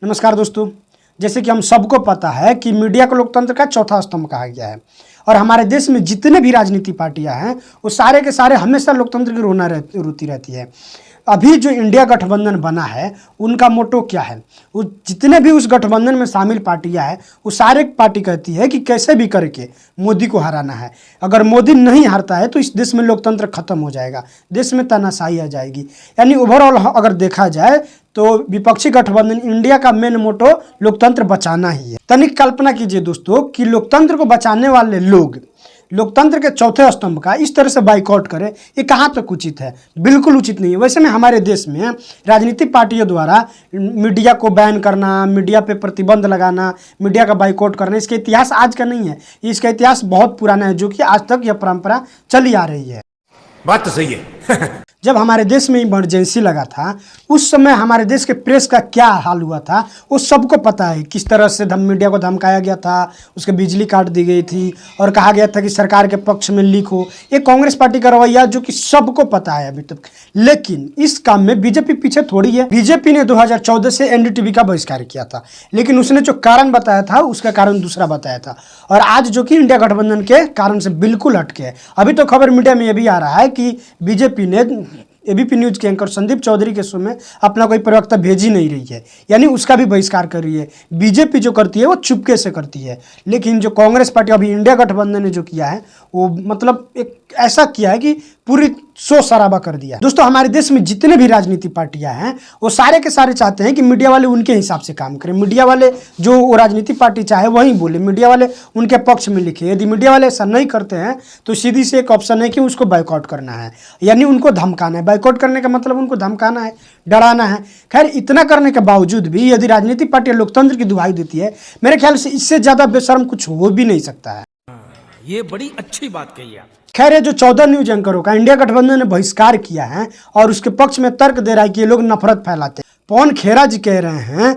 नमस्कार दोस्तों। जैसे कि हम सबको पता है कि मीडिया को लोकतंत्र का चौथा स्तंभ कहा गया है और हमारे देश में जितने भी राजनीतिक पार्टियां हैं वो सारे के सारे हमेशा लोकतंत्र की रोती रहती है। अभी जो इंडिया गठबंधन बना है उनका मोटो क्या है? वो जितने भी उस गठबंधन में शामिल पार्टियां हैं वो सारे पार्टी कहती है कि कैसे भी करके मोदी को हराना है। अगर मोदी नहीं हारता है तो इस देश में लोकतंत्र खत्म हो जाएगा, देश में तानाशाही आ जाएगी। यानी ओवरऑल अगर देखा जाए तो विपक्षी गठबंधन इंडिया का मेन मोटो लोकतंत्र बचाना ही है। तनिक कल्पना कीजिए दोस्तों कि लोकतंत्र को बचाने वाले लोग लोकतंत्र के चौथे स्तंभ का इस तरह से बाइकआउट करें, ये कहाँ तक उचित है? बिल्कुल उचित नहीं है। वैसे में हमारे देश में राजनीतिक पार्टियों द्वारा मीडिया को बैन करना, मीडिया पे प्रतिबंध लगाना, मीडिया का बाइकआउट करना, इसका इतिहास आज का नहीं है, इसका इतिहास बहुत पुराना है, जो कि आज तक यह परंपरा चली आ रही है। बात तो सही है। जब हमारे देश में इमरजेंसी लगा था उस समय हमारे देश के प्रेस का क्या हाल हुआ था वो सबको पता है। किस तरह से मीडिया को धमकाया गया था, उसके बिजली काट दी गई थी और कहा गया था कि सरकार के पक्ष में लीक हो। ये कांग्रेस पार्टी का रवैया जो कि सबको पता है अभी तक। लेकिन इस काम में बीजेपी पीछे थोड़ी है। बीजेपी ने 2014 से एनडीटीवी का बहिष्कार किया था, लेकिन उसने जो कारण बताया था उसका कारण दूसरा बताया था और आज जो कि इंडिया गठबंधन के कारण से बिल्कुल हटके है। अभी तो खबर मीडिया में यह भी आ रहा है कि बीजेपी ने एबीपी न्यूज के एंकर संदीप चौधरी के शो में अपना कोई प्रवक्ता भेज ही नहीं रही है, यानी उसका भी बहिष्कार कर रही है। बीजेपी जो करती है वो चुपके से करती है, लेकिन जो कांग्रेस पार्टी अभी इंडिया गठबंधन ने जो किया है वो मतलब एक ऐसा किया है कि पूरी शोर शराबा कर दिया। दोस्तों, हमारे देश में जितने भी राजनीतिक पार्टियां हैं वो सारे के सारे चाहते हैं कि मीडिया वाले उनके हिसाब से काम करें, मीडिया वाले जो वो राजनीतिक पार्टी चाहे वही बोले, मीडिया वाले उनके पक्ष में लिखे। यदि मीडिया वाले ऐसा नहीं करते हैं तो सीधी से एक ऑप्शन है कि उसको बाइकआउट करना है, यानी उनको धमकाना है। बाइकआउट करने का मतलब उनको धमकाना है, डराना है। खैर, इतना करने के बावजूद भी यदि राजनीतिक पार्टियां लोकतंत्र की दुहाई देती है, मेरे ख्याल से इससे ज्यादा बेशर्म कुछ हो भी नहीं सकता है। ये बड़ी अच्छी बात कही आप। खैर, ये जो 14 न्यूज एंकरों का इंडिया गठबंधन ने बहिष्कार किया है और उसके पक्ष में तर्क दे रहा है कि ये लोग नफरत फैलाते हैं। पवन खेरा जी कह रहे हैं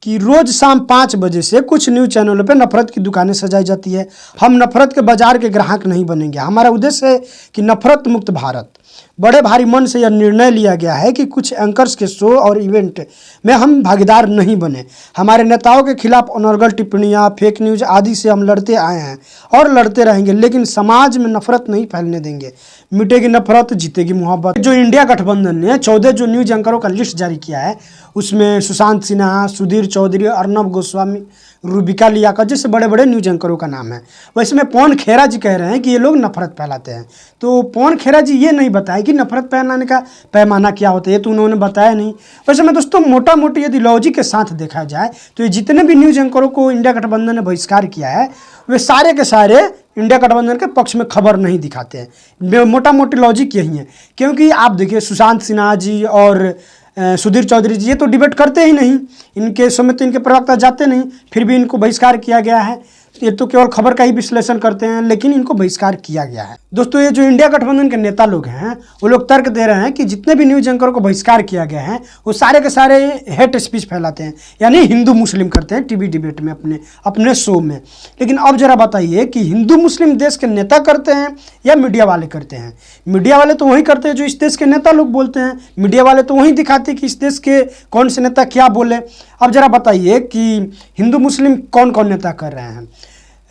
कि रोज शाम 5 बजे से कुछ न्यूज चैनलों पे नफरत की दुकानें सजाई जाती है। हम नफरत के बाजार के ग्राहक नहीं बनेंगे। हमारा उद्देश्य है कि नफरत मुक्त भारत। बड़े भारी मन से यह निर्णय लिया गया है कि कुछ एंकर्स के शो और इवेंट में हम भागीदार नहीं बने। हमारे नेताओं के खिलाफ अनर्गल टिप्पणियां, फेक न्यूज आदि से हम लड़ते आए हैं और लड़ते रहेंगे, लेकिन समाज में नफरत नहीं फैलने देंगे। मिटेगी नफरत, जीतेगी मोहब्बत। जो इंडिया गठबंधन ने 14 जो न्यूज एंकरों का लिस्ट जारी किया है उसमें सुशांत सिन्हा, सुधीर चौधरी, अर्नब गोस्वामी, रूबिका लियाकत जैसे बड़े बड़े न्यूज एंकरों का नाम है। वैसे में पवन खेरा जी कह रहे हैं कि ये लोग नफरत फैलाते हैं। तो पवन खेरा जी ये नहीं बताए कि नफरत फैलाने का पैमाना क्या होता है, ये तो उन्होंने बताया नहीं। वैसे में दोस्तों, मोटा मोटी यदि लॉजिक के साथ देखा जाए तो ये जितने भी न्यूज एंकरों को इंडिया गठबंधन ने बहिष्कार किया है वे सारे के सारे इंडिया गठबंधन के पक्ष में खबर नहीं दिखाते हैं। मोटा मोटी लॉजिक यही है, क्योंकि आप देखिए सुशांत सिन्हा जी और सुधीर चौधरी जी ये तो डिबेट करते ही नहीं, इनके समय तो इनके प्रवक्ता जाते नहीं, फिर भी इनको बहिष्कार किया गया है। ये तो केवल खबर का ही विश्लेषण करते हैं, लेकिन इनको बहिष्कार किया गया है। दोस्तों, ये जो इंडिया गठबंधन के नेता लोग हैं वो लोग तर्क दे रहे हैं कि जितने भी न्यूज एंकरों को बहिष्कार किया गया है वो सारे के सारे हेट स्पीच फैलाते हैं, यानी हिंदू मुस्लिम करते हैं टीवी डिबेट में अपने शो में। लेकिन अब जरा बताइए कि हिंदू मुस्लिम देश के नेता करते हैं या मीडिया वाले करते हैं? मीडिया वाले तो वही करते हैं जो इस देश के नेता लोग बोलते हैं, मीडिया वाले तो वही दिखाते हैं कि इस देश के कौन से नेता क्या बोले। अब जरा बताइए कि हिंदू मुस्लिम कौन कौन नेता कर रहे हैं।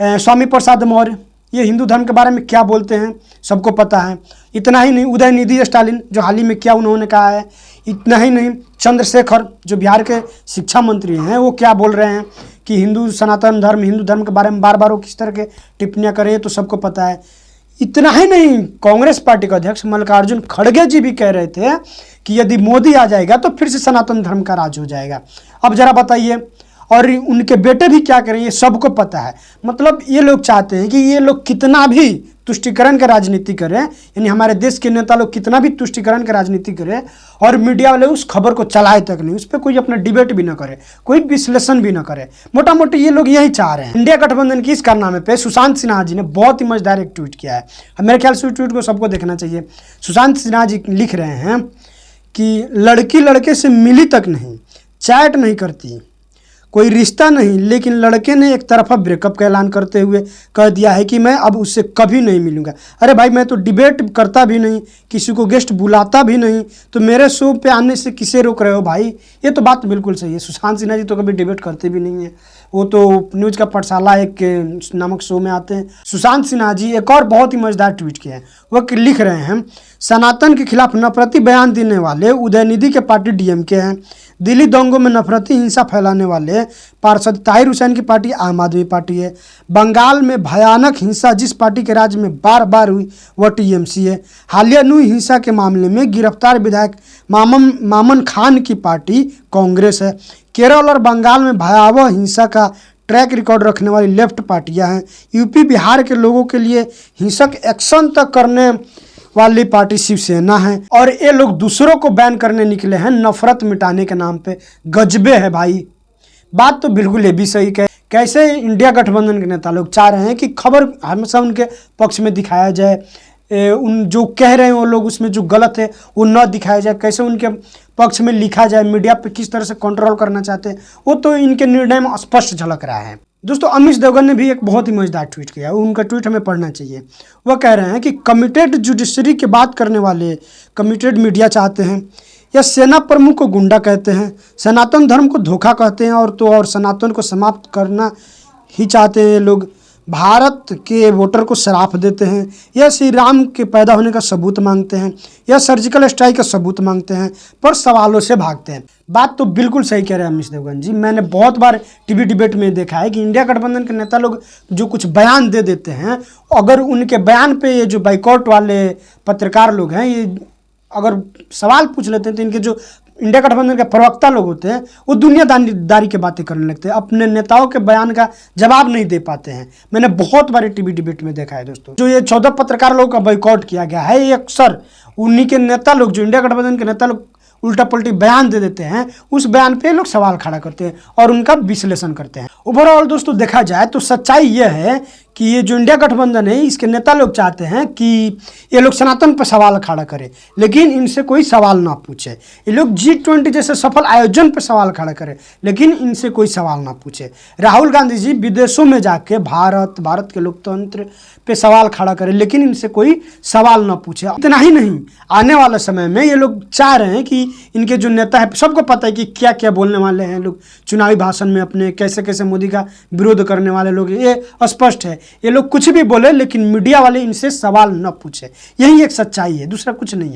स्वामी प्रसाद मौर्य ये हिंदू धर्म के बारे में क्या बोलते हैं सबको पता है। इतना ही नहीं, उदयनिधि स्टालिन जो हाल ही में क्या उन्होंने कहा है। इतना ही नहीं, चंद्रशेखर जो बिहार के शिक्षा मंत्री हैं वो क्या बोल रहे हैं कि हिंदू सनातन धर्म, हिंदू धर्म के बारे में बार बार वो किस तरह के टिप्पणियाँ करें तो सबको पता है। इतना ही नहीं, कांग्रेस पार्टी के अध्यक्ष मल्लिकार्जुन खड़गे जी भी कह रहे थे कि यदि मोदी आ जाएगा तो फिर से सनातन धर्म का राज हो जाएगा। अब जरा बताइए, और उनके बेटे भी क्या करें ये सबको पता है। मतलब ये लोग चाहते हैं कि ये लोग कितना भी तुष्टिकरण का राजनीति करें, यानी हमारे देश के नेता लोग कितना भी तुष्टिकरण का राजनीति करें और मीडिया वाले उस खबर को चलाए तक नहीं, उस पर कोई अपना डिबेट भी ना करे, कोई विश्लेषण भी ना करे। मोटा मोटी ये लोग यही चाह रहे हैं। इंडिया गठबंधन की इस कारनामे पे सुशांत सिन्हा जी ने बहुत ही मजेदार एक ट्वीट किया है। मेरे ख्याल से ट्वीट को सबको देखना चाहिए। सुशांत सिन्हा जी लिख रहे हैं कि लड़की लड़के से मिली तक नहीं, चैट नहीं करती, कोई रिश्ता नहीं, लेकिन लड़के ने एक तरफा ब्रेकअप का ऐलान करते हुए कह दिया है कि मैं अब उससे कभी नहीं मिलूंगा। अरे भाई, मैं तो डिबेट करता भी नहीं, किसी को गेस्ट बुलाता भी नहीं, तो मेरे शो पे आने से किसे रोक रहे हो भाई? ये तो बात बिल्कुल सही है। सुशांत सिन्हा जी तो कभी डिबेट करते भी नहीं है, वो तो न्यूज़ का पाठशाला एक नामक शो में आते हैं। सुशांत सिन्हा जी एक और बहुत ही मजेदार ट्वीट किया है। वह लिख रहे हैं, सनातन के खिलाफ नफरती बयान देने वाले उदयनिधि के पार्टी डीएमके हैं। दिल्ली दंगों में नफरती हिंसा फैलाने वाले पार्षद ताहिर हुसैन की पार्टी आम आदमी पार्टी है। बंगाल में भयानक हिंसा जिस पार्टी के राज्य में बार बार हुई वह टीएमसी है। हालिया न्यू हिंसा के मामले में गिरफ्तार विधायक मामन खान की पार्टी कांग्रेस है। केरल और बंगाल में भयावह हिंसा का ट्रैक रिकॉर्ड रखने वाली लेफ्ट पार्टियां हैं। यूपी बिहार के लोगों के लिए हिंसक एक्शन तक करने वाली पार्टी शिवसेना है। और ये लोग दूसरों को बैन करने निकले हैं नफरत मिटाने के नाम पे। गजबे है भाई। बात तो बिल्कुल ये भी सही है। कैसे इंडिया गठबंधन के नेता लोग चाह रहे हैं कि खबर हमेशा उनके पक्ष में दिखाया जाए, उन जो कह रहे हैं वो लोग उसमें जो गलत है वो न दिखाया जाए, कैसे उनके पक्ष में लिखा जाए, मीडिया पे किस तरह से कंट्रोल करना चाहते हैं, वो तो इनके निर्णय में स्पष्ट झलक रहा है। दोस्तों, अमिश देवगन ने भी एक बहुत ही मजेदार ट्वीट किया, उनका ट्वीट हमें पढ़ना चाहिए। वह कह रहे हैं कि कमिटेड जुडिशरी की बात करने वाले कमिटेड मीडिया चाहते हैं, या सेना प्रमुख को गुंडा कहते हैं, सनातन धर्म को धोखा कहते हैं, और सनातन को समाप्त करना ही चाहते हैं लोग, भारत के वोटर को शराफ देते हैं, या श्री राम के पैदा होने का सबूत मांगते हैं, या सर्जिकल स्ट्राइक का सबूत मांगते हैं, पर सवालों से भागते हैं। बात तो बिल्कुल सही कह रहे हैं अमिश देवगन जी। मैंने बहुत बार टीवी डिबेट में देखा है कि इंडिया गठबंधन के नेता लोग जो कुछ बयान दे देते हैं, अगर उनके बयान पे ये जो बाइकआउट वाले पत्रकार लोग हैं, ये अगर सवाल पूछ लेते हैं तो इनके जो इंडिया गठबंधन के प्रवक्ता लोग होते हैं वो दुनियादारी की बातें करने लगते हैं, अपने नेताओं के बयान का जवाब नहीं दे पाते हैं। मैंने बहुत बार टीवी डिबेट में देखा है दोस्तों। जो ये 14 पत्रकार लोगों का बाइकआउट किया गया है, ये अक्सर उन्हीं के नेता लोग, जो इंडिया गठबंधन के नेता लोग उल्टा पलटी बयान दे देते हैं, उस बयान पे लोग सवाल खड़ा करते हैं और उनका विश्लेषण करते हैं। ओवरऑल दोस्तों देखा जाए तो सच्चाई यह है कि ये जो इंडिया गठबंधन है, इसके नेता लोग चाहते हैं कि ये लोग सनातन पर सवाल खड़ा करें, लेकिन इनसे कोई सवाल ना पूछे। ये लोग G20 जैसे सफल आयोजन पर सवाल खड़ा करें, लेकिन इनसे कोई सवाल ना पूछे। राहुल गांधी जी विदेशों में जाके भारत के लोकतंत्र पे सवाल खड़ा करें, लेकिन इनसे कोई सवाल ना पूछे। इतना ही नहीं, आने वाले समय में ये लोग चाह रहे हैं कि इनके जो नेता है, सबको पता है कि क्या क्या बोलने वाले हैं लोग चुनावी भाषण में, अपने कैसे कैसे मोदी का विरोध करने वाले लोग, ये स्पष्ट है। ये लोग कुछ भी बोले, लेकिन मीडिया वाले इनसे सवाल न पूछे। यही एक सच्चाई है, दूसरा कुछ नहीं है।